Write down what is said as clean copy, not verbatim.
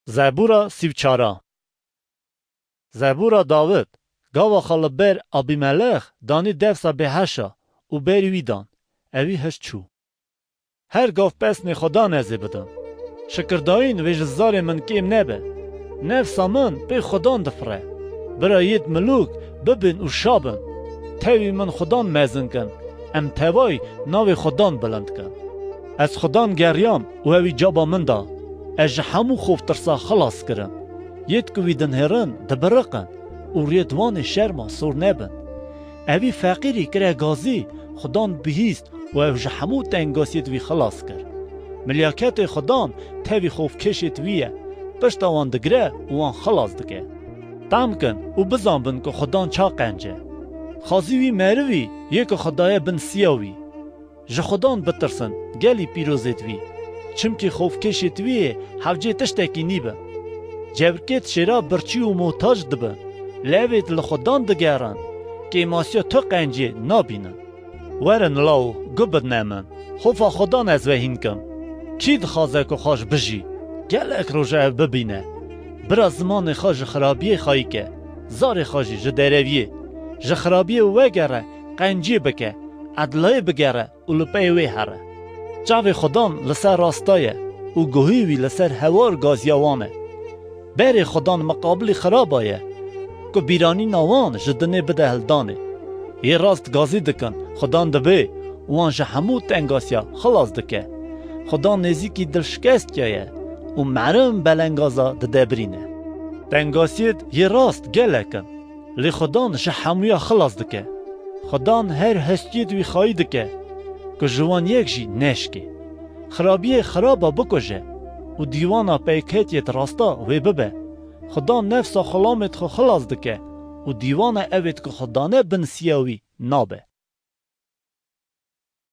زبورا سیوچارا زبورا داود گاوا خالبر ابیملخ دانی دفسا به هشا و بری ویدان اوی هش چو هر گاف پسن خدا نزه بدن شکرداین و جزار من کم نبه نفسا من به خدا دفره برایت ملوک ببین و شابن تاوی من خدا مزن کن ام تاوی ناوی خدا بلند کن از خدا گریام و اوی جابا من دا از همو خوف ترسا خلاص کرن یت که ویدن هرن دبرقن و ریدوان شرما سور نبن اوی فقیری کره گازی خدا بهیست و اوی همو تنگاسیت وی خلاص کر ملیاکت خدا تاوی خوف کشت ویه پشت آوان دگره و آن خلاص دگه تام کن و بزان بن که خدا چا قنجه خازی وی مروی یک خدای بن سیاوی جه خدا بترسن گلی پیروزت وی چمکی خوف کشت وی حوجه تشتکی نیبه جبرکت شرا برچی و محتاج دبه لوید لخدان دگران که ماسیا تو قنجه نابینن ورن لاو گبد نمن خوفا خدا نزوهین کم کی دخوازه که خوش بجی گلک روژه ببینه برا زمان خوش خرابیه خواهی که زار خوشی جدرویه جخرابیه وگره قنجه بکه عدلای بگره و لپه وی هره چاوی خدان لسر راستایه و گوهیوی لسر هوار گازیاوانه بری خدان مقابلی خرابایه که بیرانی نوان جدنه بده هلدانه یه راست گازی دکن خدان دبه وانجا همو تنگاسیا خلاص دکه خدان نزیکی دلشکست یایه و معرم بلنگازا دبرینه تنگاسیت یه راست گله کن لی خدان جه همویا خلاص دکه خدان هر هستید وی خواهی دکه که جوان یک جی نشکی خرابیه خرابا بکجه و دیوانا پیکتیت راستا وی ببه خدا نفسا خلامت خو خلاص دکه و دیوانا اوید که خدانه بن سیاوی نابه